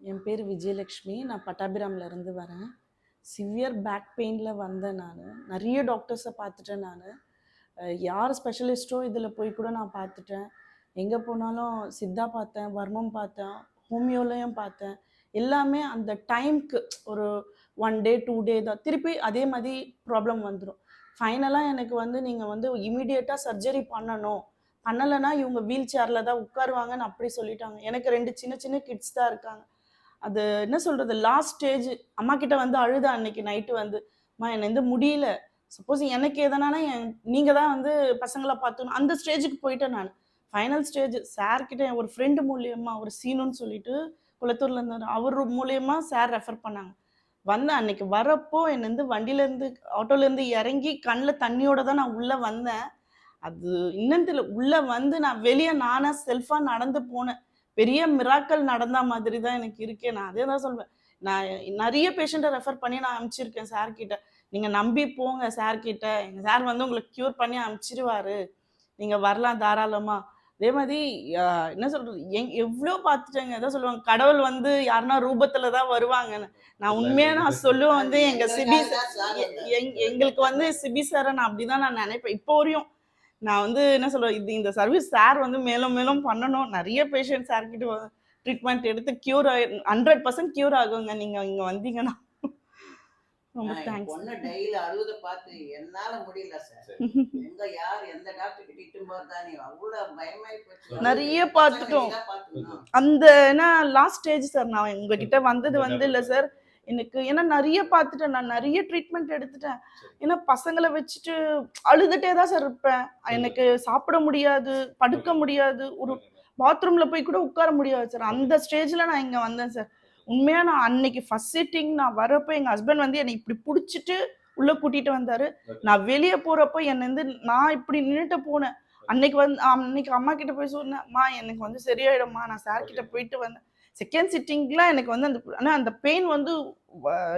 என் பேர் விஜயலக்ஷ்மி. நான் பட்டாபிராம்லேருந்து வரேன். சிவியர் பேக் பெயினில் வந்தேன் நான். நிறைய டாக்டர்ஸை பார்த்துட்டேன் நான். யார் ஸ்பெஷலிஸ்ட்டோ இதில் போய் கூட நான் பார்த்துட்டேன். எங்கே போனாலும் சித்தா பார்த்தேன், வர்மம் பார்த்தேன், ஹோமியோலையும் பார்த்தேன். எல்லாமே அந்த டைம்க்கு ஒரு 1 டே 2 டே தான். திருப்பி அதே மாதிரி ப்ராப்ளம் வந்துடும். ஃபைனலாக எனக்கு வந்து நீங்கள் வந்து இமீடியட்டாக சர்ஜரி பண்ணணும், பண்ணலைன்னா இவங்க வீல் சேரில் தான் உட்காருவாங்கன்னு அப்படி சொல்லிட்டாங்க. எனக்கு 2 சின்ன சின்ன கிட்ஸ் தான் இருக்காங்க. அது என்ன சொல்கிறது, லாஸ்ட் ஸ்டேஜ். அம்மா கிட்ட வந்து அழுத அன்னைக்கு நைட்டு வந்து, அம்மா என்னை முடியல, சப்போஸ் எனக்கு எதனால நீங்கள் தான் வந்து பசங்களை பார்த்துக்கணும், அந்த ஸ்டேஜுக்கு போயிட்டேன் நான். ஃபைனல் ஸ்டேஜ் சார்கிட்ட ஒரு ஃப்ரெண்டு மூலியமா, ஒரு சீனுன்னு சொல்லிட்டு குளத்தூர்ல இருந்தார், அவர் மூலியமா சார் ரெஃபர் பண்ணாங்க. வந்தேன் அன்னைக்கு. வரப்போ என்னை வண்டியிலேருந்து ஆட்டோலேருந்து இறங்கி கண்ணில் தண்ணியோட தான் நான் உள்ளே வந்தேன். அது இன்னும் தெரியல, உள்ளே வந்து நான் வெளியே நானாக செல்ஃபாக நடந்து போனேன். பெரிய மிராக்கள் நடந்த மாதிரி தான் எனக்கு இருக்கேன். நான் அதே தான் சொல்வேன். நான் நிறைய பேஷண்ட்டை ரெஃபர் பண்ணி நான் அனுப்பிச்சிருக்கேன் சார்கிட்ட. நீங்கள் நம்பி போங்க சார்கிட்ட, எங்கள் சார் வந்து உங்களுக்கு க்யூர் பண்ணி அனுப்பிச்சிருவாரு, நீங்கள் வரலாம் தாராளமாக. அதே மாதிரி என்ன சொல்கிறது, எவ்வளோ பார்த்துட்டேங்க. எதாவது சொல்லுவாங்க, கடவுள் வந்து யாருன்னா ரூபத்தில் தான் வருவாங்கன்னு. நான் உண்மையாக நான் சொல்லுவேன் வந்து எங்கள் சிபி எங்களுக்கு வந்து சிபி சாரை நான் அப்படி தான் நான் நினைப்பேன் இப்போ வரையும். நான் வந்து என்ன சொல்கிறேன், இந்த சர்வீஸ் சார் வந்து மேலும் மேலும் பண்ணணும். நிறைய பேஷண்ட் சார்கிட்ட ட்ரீட்மெண்ட் எடுத்து க்யூர் 100% க்யூர் ஆகுங்க நீங்கள் இங்கே வந்தீங்கன்னா. ரொம்ப தேங்க்ஸ். பொண்ணு டெய்லி அழுத பார்த்து என்னால முடியல சார். எங்க யார் எந்த டாக்டர் கிட்ட இட்டு போறதானே அவ்வளவு பயமாயி போச்சு. நிறைய பார்த்துட்டோம். அந்த என்ன லாஸ்ட் ஸ்டேஜ் சார். நான் உங்ககிட்ட வந்தது வந்து இல்லை சார் எனக்கு, ஏன்னா நிறைய பார்த்துட்டேன் நான், நிறைய ட்ரீட்மெண்ட் எடுத்துட்டேன். ஏன்னா பசங்களை வச்சுட்டு அழுதுட்டே தான் சார் இருப்பேன். எனக்கு சாப்பிட முடியாது, படுக்க முடியாது, ஒரு பாத்ரூம்ல போய் கூட உட்கார முடியாது சார். அந்த ஸ்டேஜ்ல நான் இங்க வந்தேன் சார். உண்மையா நான் அன்னைக்கு ஃபர்ஸ்ட் சிட்டிங் நான் வரப்போ எங்க ஹஸ்பண்ட் வந்து என்னை இப்படி பிடிச்சிட்டு உள்ள கூட்டிட்டு வந்தாரு. நான் வெளியே போறப்போ என்னை வந்து நான் இப்படி நின்றுட்டு போனேன். அன்னைக்கு அம்மா கிட்ட போய் சொன்னேன், அம்மா எனக்கு வந்து சரியாயிடும்மா, நான் சார் கிட்ட போயிட்டு வந்தேன். செகண்ட் சிட்டிங்லாம் எனக்கு வந்து அந்த பெயின் வந்து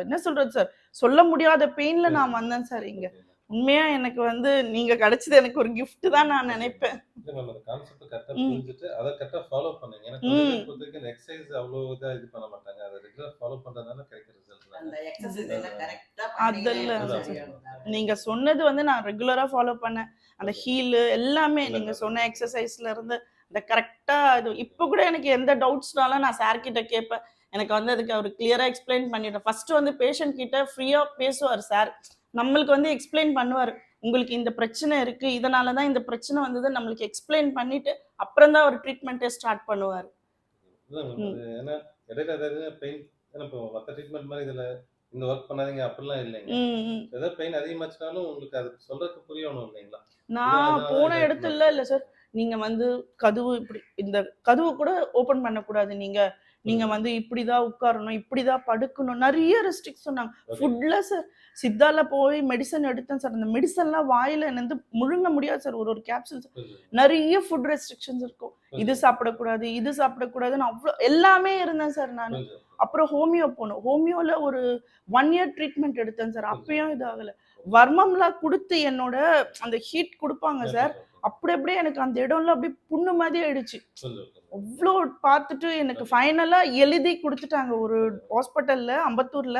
என்ன சொல்றது சார், சொல்ல முடியாத பெயின்ல நான் வந்தேன் சார் இங்க. உண்மையா எனக்கு வந்து நீங்க கிடைச்சது எனக்கு ஒரு கிஃப்ட் தான் நான் நினைப்பேன். நம்ம அந்த கான்செப்ட் கரெக்ட்டா புரிஞ்சிட்டு அத கரெக்ட்டா ஃபாலோ பண்ணுங்க. எனக்கு பொறுத்தவரைக்கும் எக்சர்சைஸ் அவ்வளவு இதா இது பண்ண மாட்டாங்க. அத ரெகுலரா ஃபாலோ பண்றதுனால கிடைக்கிற ரிசல்ட் தான். அந்த எக்சர்சைஸ் எல்லாம் கரெக்ட்டா அதெல்லாம் நீங்க சொன்னது வந்து நான் ரெகுலரா ஃபாலோ பண்ணேன். அந்த ஹீல் எல்லாமே நீங்க சொன்ன எக்ஸசைஸ்ல இருந்து அந்த கரெக்டா இது. இப்போ கூட எனக்கு எந்த டவுட்ஸ்னாலும் நான் சார் கிட்ட கேட்பேன். எனக்கு வந்து அதுக்கு அவர் கிளியரா எக்ஸ்பிளைன் பண்ணிடுறேன். ஃபர்ஸ்ட் வந்து பேஷண்ட் கிட்ட ஃப்ரீயா பேசுவார் சார். நம்மளுக்கு வந்து எக்ஸ்பிளைன் பண்ணுவார், உங்களுக்கு இந்த பிரச்சனை இருக்கு, இதனால தான் இந்த பிரச்சனை வந்தது, நம்மளுக்கு எக்ஸ்பிளைன் பண்ணிட்டு அப்புறம் தான் அவர் ட்ரீட்மெண்ட்டே ஸ்டார்ட் பண்ணுவார். ஏன்னா இடையில ஏதாவது பெயின், இப்போ மற்ற ட்ரீட்மெண்ட் மாதிரி இதுல இந்த ஒர்க் பண்ணாதீங்க அப்படிலாம் இல்லைங்க. ஏதாவது பெயின் அதிகமாச்சுனாலும் உங்களுக்கு அது சொல்றதுக்கு புரியணும் இல்லைங்களா? நான் போன இடத்துல இல்லை சார், நீங்க வந்து கதவு இப்படி, இந்த கதவு கூட ஓபன் பண்ணக்கூடாது, நீங்க வந்து இப்படிதான் உட்காரணும், இப்படிதான் படுக்கணும், நிறைய ரெஸ்ட்ரிக்ட் சொன்னாங்க. ஃபுட்ல சார் சித்தால போய் மெடிசன் எடுத்தேன் சார். அந்த மெடிசன்லாம் வாயில வந்து முழுங்க முடியாது சார். ஒரு கேப்சூல் நிறைய ஃபுட் ரெஸ்ட்ரிக்ஷன்ஸ் இருக்கும். இது சாப்பிடக்கூடாது, இது சாப்பிடக்கூடாதுன்னு அவ்வளோ எல்லாமே இருந்தேன் சார் நான். அப்புறம் ஹோமியோ போனோம். ஹோமியோல ஒரு 1 இயர் ட்ரீட்மெண்ட் எடுத்தேன் சார். அப்பயும் இது ஆகல. வர்மம்லாம் கொடுத்து என்னோட அந்த ஹீட் கொடுப்பாங்க சார். அப்படியே எனக்கு அந்த இடம்ல அப்படியே புண்ணு மாதிரி ஆயிடுச்சு. அவ்வளோ பார்த்துட்டு எனக்கு ஃபைனலா எழுதி கொடுத்துட்டாங்க. ஒரு ஹாஸ்பிட்டல்ல அம்பத்தூர்ல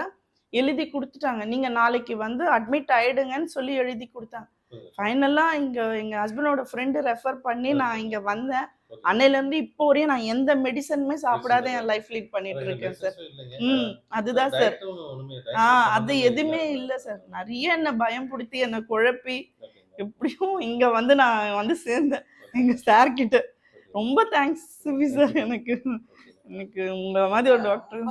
எழுதி கொடுத்துட்டாங்க, நீங்க நாளைக்கு வந்து அட்மிட் ஆயிடுங்கன்னு சொல்லி எழுதி கொடுத்தாங்க. ஃபைனலா எங்க ஹஸ்பண்டோட ஃப்ரெண்டு ரெஃபர் பண்ணி நான் இங்க வந்தேன். அன்னையில இருந்து இப்போ வரையும் நான் எந்த மெடிசனுமே சாப்பிடாத என் லைஃப் லீட் பண்ணிட்டு இருக்கேன் சார். அதுதான் சார். அது எதுவுமே இல்லை சார். நிறைய என்ன பயம்படுத்தி என்ன குழப்பி எப்படியும் இங்க வந்து நான் வந்து சேர்ந்தேன் எங்க சார் கிட்ட. ரொம்ப தேங்க்ஸ் சிவி சார். எனக்கு உங்களை மாதிரி ஒரு டாக்டர்.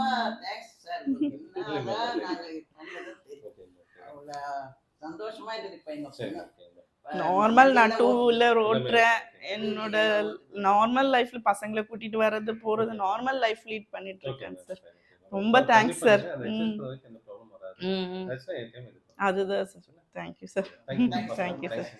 சந்தோஷமா இருக்கு. நார்மல் நான் 2 வீலர் ஓட்டுறேன். என்னோட நார்மல் லைஃப்ல பசங்களை கூட்டிட்டு வர்றது போறது நார்மல் லைஃப் லீட் பண்ணிட்டு இருக்கேன் சார். ரொம்ப தேங்க்ஸ் சார். அதுதான் sir. Thank you sir. Thank you sir.